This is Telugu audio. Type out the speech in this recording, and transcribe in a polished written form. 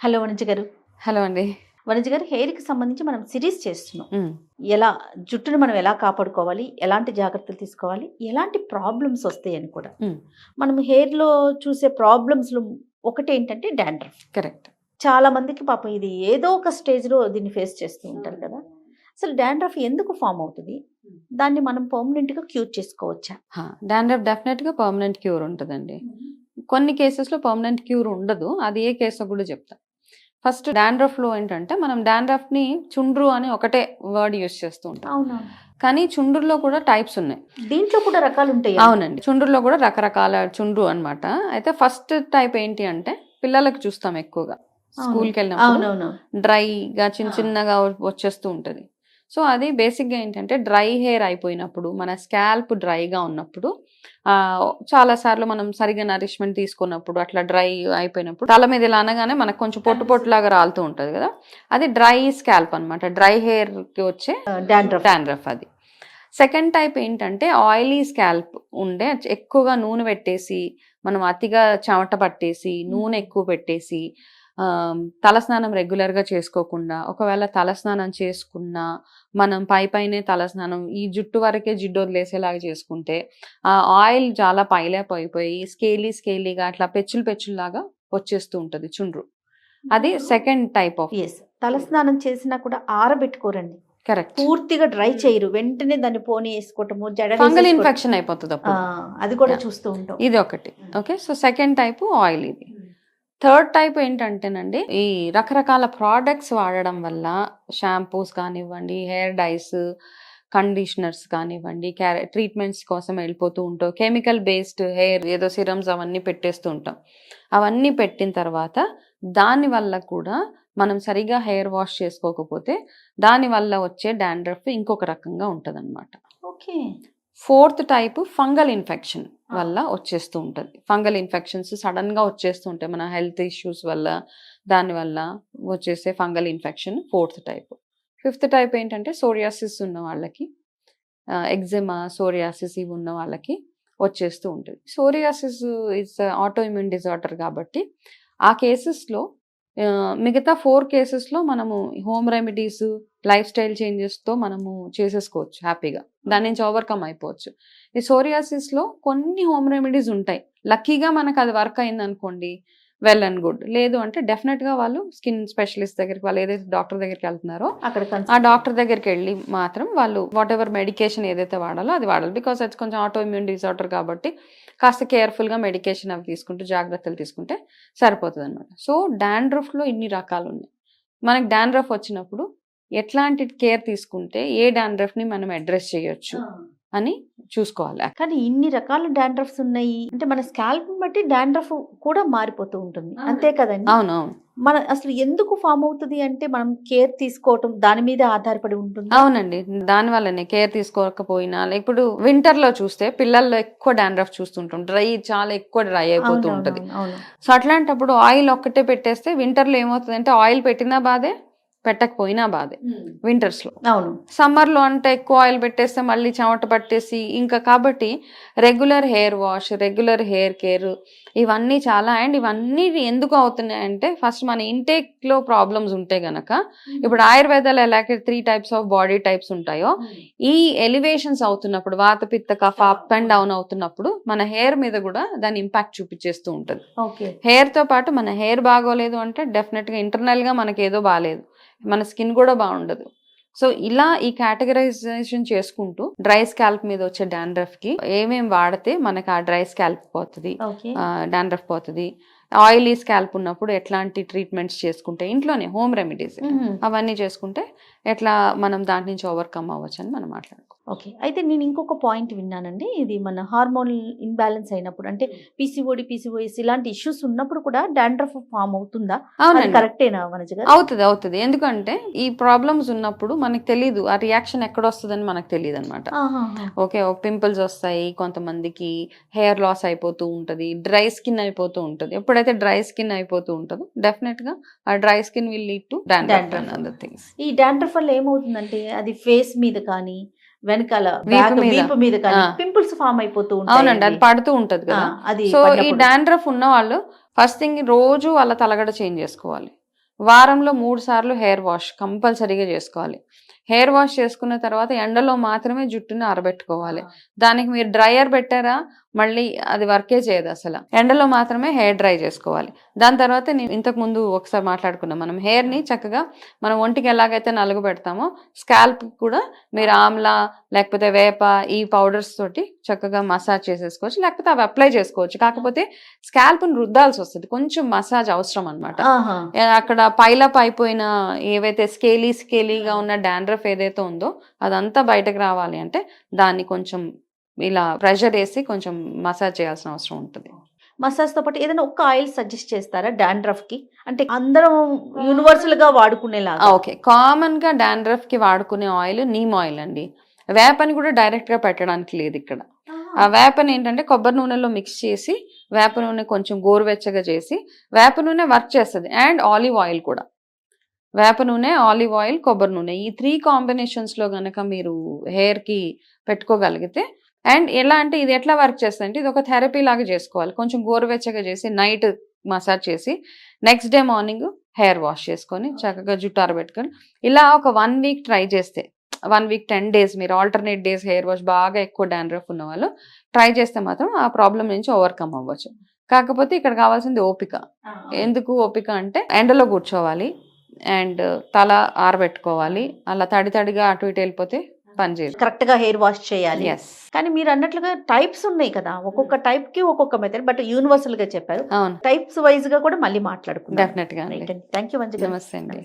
హలో వనజ గారు. హలో అండి. వనజ గారు, హెయిర్‌కి సంబంధించి మనం సిరీస్ చేస్తున్నాం. హ్మ్. ఎలా జుట్టును మనం ఎలా కాపాడుకోవాలి? ఎలాంటి జాగ్రత్తలు తీసుకోవాలి? ఎలాంటి ప్రాబ్లమ్స్ వస్తాయని కూడా. హ్మ్. మనం హెయిర్‌లో చూసే ప్రాబ్లమ్స్‌లో ఒకటేంటంటే డాండ్రఫ్. కరెక్ట్. చాలా మందికి పాపం ఇది ఏదో ఒక స్టేజ్‌లో దీన్ని ఫేస్ చేస్తూ ఉంటారు కదా! అసలు డాండ్రఫ్ ఎందుకు ఫార్మ్ అవుతది? దాన్ని మనం పర్మనెంట్‌గా క్యూర్ చేసుకోవచ్చా? డాండ్రఫ్ డెఫినెట్‌గా పర్మనెంట్ క్యూర్ ఉంటదండి. కొన్ని కేసెస్‌లో పర్మనెంట్ క్యూర్ ఉండదు. అది ఏ కేసో కూడా చెప్తా. ఫస్ట్ డాండ్రఫ్‌లో ఏంటంటే మనం డాండ్రఫ్‌ని చుండ్రు అని ఒకటే వర్డ్ యూజ్ చేస్తూ ఉంటాం. అవునా? కానీ చుండ్రులో కూడా టైప్స్ ఉన్నాయి. దీంట్లో కూడా రకాలుంటాయా? అవునండి. చుండ్రులో కూడా రకరకాల చుండ్రు అన్నమాట. అయితే ఫస్ట్ టైప్ ఏంటి అంటే పిల్లలకి చూస్తాం ఎక్కువగా. అవును. స్కూల్‌కెళ్ళినప్పుడు అవునవును. డ్రైగా చిన్న ఆ! చిన్నగా వచ్చేస్తూ ఉంటది. సో, అది బేసిక్‌గా ఏంటంటే డ్రై హెయిర్ అయిపోయినప్పుడు, మన స్కాల్ప్ డ్రైగా ఉన్నప్పుడు చాలా సార్లు మనం సరిగ్గా నరిష్మెంట్ తీసుకున్నప్పుడు అట్లా డ్రై అయిపోయినప్పుడు తల మీద ఇలా అనగానే మనకు కొంచెం పొట్టు పొట్టులాగా రాలుతూ ఉంటది కదా! అది డ్రై స్కాల్ప్ అన్నమాట. డ్రై హెయిర్‌కి వచ్చే డాండ్రఫ్ అది. సెకండ్ టైప్ ఏంటంటే ఆయిలీ స్కాల్ప్ ఉండే ఎక్కువగా నూనె పెట్టేసి, మనం అతిగా చెమట పట్టేసి, నూనె ఎక్కువ పెట్టేసి తలస్నానం రెగ్యులర్‌గా చేసుకోకుండా, ఒకవేళ తలస్నానం చేసుకున్నా, మనం పైనే తలస్నానం ఈ జుట్టు వరకే జిడ్డు వదిలేసేలాగా చేసుకుంటే, ఆ ఆయిల్ చాలా పైలోకి అయిపోయి స్కేలీగా అట్లా పెచ్చుల్లాగా వచ్చేస్తూ ఉంటది చుండ్రు. అది సెకండ్ టైప్ ఆఫ్. యెస్. తలస్నానం చేసినా కూడా ఆరబెట్టుకోరండి. కరెక్ట్. పూర్తిగా డ్రై చేయరు. వెంటనే దాన్ని పోనీ ఏసుకోవటము, జడ ఫంగల్ వేసేసుకోవటం. ఇన్ఫెక్షన్ అయిపోతది ఆ! అప్పుడు. అది కూడా యాహ్! చూస్తూ ఉంటాం. ఇది ఒకటి. Okay. So, second type oil ఇది. థర్డ్ టైప్ ఏంటంటేనండి, ఈ రకరకాల ప్రొడక్ట్స్ వాడడం వల్ల షాంపూస్ కానివ్వండి, హెయిర్ డైస్, కండిషనర్స్ కానివ్వండి, ట్రీట్మెంట్స్ కోసం వెళ్ళిపోతూ ఉంటాం. కెమికల్ బేస్డ్ హెయిర్ ఏదో సిరమ్స్ అవన్నీ పెట్టేస్తూ ఉంటాం. అవన్నీ పెట్టిన తర్వాత దానివల్ల కూడా మనం సరిగ్గా హెయిర్ వాష్ చేసుకోకపోతే దానివల్ల వచ్చే డాండ్రఫ్ ఇంకొక రకంగా ఉంటదన్నమాట. Okay. Fourth type fungal infection వల్ల వచ్చేస్తూ ఉంటుంది. ఫంగల్ ఇన్ఫెక్షన్స్ సడన్‌గా వచ్చేస్తూ ఉంటాయి. మన హెల్త్ ఇష్యూస్ వల్ల, దానివల్ల వచ్చేసే fungal infection fourth type. Fifth type ఏంటంటే సోరియాసిస్ ఉన్న వాళ్ళకి, ఎగ్జిమా, సోరియాసిస్ ఇవి ఉన్న వాళ్ళకి వచ్చేస్తూ ఉంటుంది. Psoriasis is auto immune disorder కాబట్టి ఆ కేసెస్‌లో మిగతా 4 కేసెస్‌లో మనము హోమ్ రెమెడీస్, లైఫ్ స్టైల్ చేంజెస్‌తో మనము చేసేసుకోవచ్చు హ్యాపీగా. దాని నుంచి ఓవర్‌కమ్ అయిపోవచ్చు. ఈ సోరియాసిస్‌లో కొన్ని హోమ్ రెమెడీస్ ఉంటాయి. లక్కీగా మనకు అది వర్క్ అయిందనుకోండి, వెల్ అండ్ గుడ్. లేదు అంటే డెఫినిట్‌గా వాళ్ళు స్కిన్ స్పెషలిస్ట్ దగ్గరికి, వాళ్ళు ఏదైతే డాక్టర్ దగ్గరికి వెళ్తున్నారో అక్కడ ఆ డాక్టర్ దగ్గరికెళ్ళి మాత్రం వాళ్ళు వాటెవర్ మెడికేషన్ ఏదైతే వాడాలో అది వాడాలి. బికాజ్ అది కొంచెం ఆటో ఇమ్యూన్ డిజార్డర్ కాబట్టి కాస్త కేర్‌ఫుల్‌గా మెడికేషన్ అవి తీసుకుంటూ జాగ్రత్తలు తీసుకుంటే సరిపోతదనమాట. సో, డాండ్రఫ్‌లో ఇన్ని రకాలున్నాయి. మనకు డాండ్రఫ్ వచ్చినప్పుడు ఎట్లాంటి కేర్ తీసుకుంటే ఏ డాండ్రఫ్‌ని మనం అడ్రెస్ చేయొచ్చు అని చూసుకోవాలి. కానీ ఇన్ని రకాల డాండ్రఫ్స్ ఉన్నాయి. అంటే మన స్కాల్ప్‌ని బట్టి డాండ్రఫ్ కూడా మారిపోతూ ఉంటుంది. అంతే కదండీ! అవునవును. మన అసలు ఎందుకు ఫార్మ్ అవుతది అంటే మనం కేర్ తీసుకోవటం దాని మీదే ఆధారపడి ఉంటుందా? అవునండి. దానివల్లనే కేర్ తీసుకోకపోయినా ఇప్పుడు వింటర్‌లో చూస్తే పిల్లల్లో ఎక్కువ డాండ్రఫ్ చూస్తుంటాం. చాలా ఎక్కువ డ్రై అయిపోతూ ఉంటది. అవును. సో, అట్లాంటప్పుడు ఆయిల్ ఒక్కటే పెట్టేస్తే వింటర్‌లో ఏమవుతదంటే ఆయిల్ పెట్టినా బాధే, పెట్టకపోయినా బాధే వింటర్స్‌లో. అవును. సమ్మర్‌లో అంటే ఎక్కువ ఆయిల్ పెట్టేస్తే మళ్ళీ చెమట పట్టేసి ఇంకా కాబట్టి regular hair wash, regular hair care ఇవన్నీ చాలా ఇవన్నీ ఎందుకు అవుతున్నాయంటే ఫస్ట్ మన ఇంటేక్‌లో ప్రాబ్లమ్స్ ఉంటే గనక ఇప్పుడు ఆయుర్వేదాలో ఎలాగైతే 3 టైప్స్ ఆఫ్ బాడీ టైప్స్ ఉంటాయో ఈ ఎలివేషన్స్ అవుతున్నప్పుడు వాత, పిత్త, కఫ అప్ అండ్ డౌన్ అవుతున్నప్పుడు మన హెయిర్ మీద కూడా దాని ఇంపాక్ట్ చూపించేస్తూ ఉంటది. ఓకే. హెయిర్‌తో పాటు మన హెయిర్ బాగోలేదు అంటే డెఫినెట్‌గా ఇంటర్నల్‌గా మనకేదో బాలేదు. మన స్కిన్ కూడా బాగుండదు. సో, ఇలా ఈ కేటగరైజేషన్ చేసుకుంటూ డ్రై స్కాల్ప్ మీద వచ్చే డాండ్రఫ్‌కి ఏమేం వాడితే మనకు ఆ డ్రై స్కాల్ప్ పోతది, ఓకే. డాండ్రఫ్ పోతది. ఆయిలీ స్కాల్ప్ ఉన్నప్పుడు ఎట్లాంటి ట్రీట్మెంట్స్ చేసుకుంటే ఇంట్లోనే హోమ్ రెమెడీస్ అవన్నీ చేసుకుంటే ఎట్లా మనం దాని నుంచి ఓవర్‌కమ్ అవ్వచ్చని మనం మాట్లాడుకుందాం. ఓకే. అయితే నేను ఇంకొక పాయింట్ విన్నానండి. ఇది మన హార్మోనల్ ఇంబాలెన్స్ అయినప్పుడు అంటే పీసీఓడీ, పీసీఓఎస్ ఇలాంటి ఇష్యూస్ ఉన్నప్పుడు కూడా డాండ్రఫ్ ఫార్మ్ అవుతుందా? అది అవునండి. కరెక్టేనా వనజ గారు? అవుతది. ఎందుకంటే ఈ ప్రాబ్లమ్స్ ఉన్నప్పుడు మనకు తెలీదు. ఆ రియాక్షన్ ఎక్కడొస్తదని మనకు తెలీదనమాట. ఆహాహా! ఓకే. పింపుల్స్ వస్తాయి. కొంతమందికి హెయిర్ లాస్ అయిపోతూ ఉంటది. డ్రై స్కిన్ అయిపోతూ ఉంటది. ఎప్పుడైతే డ్రై స్కిన్ అయిపోతూ ఉంటదో డెఫినెట్‌గా ఆ dry skin will lead to dandruff and other things. ఈ డాండ్రఫ్ వల్ల ఏమవుతుందంటే అది ఫేస్ మీద కానీ, వెనకాల వీపు వీపు మీద కానీ ఆ! పింపుల్స్ ఫార్మ్ అయిపోతూ అవునండి. ఉంటాయండి. అది పడుతూ ఉంటది కదా! అది సో, ఈ పడినప్పుడు. డాండ్రఫ్ ఉన్నవాళ్ళు ఫస్ట్ థింగ్ రోజు వాళ్ళ తలగడ చేంజ్ చేసుకోవాలి. వారంలో 3 సార్లు హెయిర్ వాష్ కంపల్సరీగా చేసుకోవాలి. హెయిర్ వాష్ చేసుకున్న తర్వాత ఎండలో మాత్రమే జుట్టుని ఆరబెట్టుకోవాలి. దానికి మీరు డ్రైయర్ పెట్టారా మళ్ళీ అది వర్కే చేయదు అసలు. ఎండలో మాత్రమే హెయిర్ డ్రై చేసుకోవాలి. దాని తర్వాత నేను ఇంతకు ముందు ఒకసారి మాట్లాడుకున్నాం, మనం హెయిర్ని చక్కగా మనం ఒంటికి ఎలాగైతే నలుగు పెడతామో స్కాల్ప్ కూడా మీరు ఆమ్లా లేకపోతే వేప ఈ పౌడర్స్ తోటి చక్కగా మసాజ్ చేసేసుకోవచ్చు, లేకపోతే అవి అప్లై చేసుకోవచ్చు. కాకపోతే స్కాల్ప్ని రుద్దాల్సి వస్తుంది, కొంచెం మసాజ్ అవసరం అనమాట. అక్కడ పైలప్ అయిపోయిన ఏవైతే స్కేలీగా ఉన్న డాండ్రఫ్ ఏదైతే ఉందో అదంతా బయటకు రావాలి అంటే దాన్ని కొంచెం ఇలా ప్రెషర్ వేసి కొంచెం మసాజ్ చేయాల్సిన అవసరం ఉంటుంది. మసాజ్ తో పాటు ఏదైనా ఒక్క ఆయిల్ సజెస్ట్ చేస్తారా డాండ్రఫ్ కి, అంటే అందరం యూనివర్సల్ గా వాడుకునేలాగా? ఓకే, కామన్ గా డాండ్రఫ్ కి వాడుకునే ఆయిల్ నీమ్ ఆయిల్ అండి. వేపని కూడా డైరెక్ట్ గా పెట్టడానికి లేదు ఇక్కడ. ఆ వేపని ఏంటంటే కొబ్బరి నూనెలో మిక్స్ చేసి వేప నూనె కొంచెం గోరువెచ్చగా చేసి, వేప నూనె వర్క్ చేస్తుంది, అండ్ ఆలివ్ ఆయిల్ కూడా. వేప నూనె, ఆలివ్ ఆయిల్, కొబ్బరి నూనె ఈ 3 కాంబినేషన్స్లో గనక మీరు హెయిర్కి పెట్టుకోగలిగితే, అండ్ ఎలా అంటే ఇది ఎట్లా వర్క్ చేస్తుంది అంటే ఇది ఒక థెరపీ లాగా చేసుకోవాలి. కొంచెం గోరువెచ్చగా చేసి నైట్ మసాజ్ చేసి next day morning hair wash చేసుకొని చక్కగా జుట్టు ఆరబెట్టుకొని ఇలా ఒక 1 వీక్ ట్రై చేస్తే, 1 వీక్ 10 డేస్ మీరు ఆల్టర్నేట్ డేస్ హెయిర్ వాష్, బాగా ఎక్కువ డాండ్రఫ్ ఉన్న వాళ్ళు ట్రై చేస్తే మాత్రం ఆ ప్రాబ్లం నుంచి ఓవర్కమ్ అవ్వచ్చు. కాకపోతే ఇక్కడ కావాల్సింది ఓపిక. ఎందుకు ఓపిక అంటే ఎండలో కూర్చోవాలి అండ్ తల ఆరబెట్టుకోవాలి. అలా తడిగా అటు ఇటు వెళ్ళిపోతే పని చేయదు. కరెక్ట్ గా హెయిర్ వాష్ చేయాలి. ఎస్, కానీ మీరు అన్నట్లుగా టైప్స్ ఉన్నాయి కదా, ఒక్కొక్క టైప్ కి ఒక్కొక్క మెథడ్, బట్ యూనివర్సల్ గా చెప్పారు. అవును, టైప్స్ వైజ్ గా కూడా మళ్ళీ మాట్లాడుకుందాం. డెఫినెట్ గా. థ్యాంక్ యూ మంచిగా. నమస్తే అండి.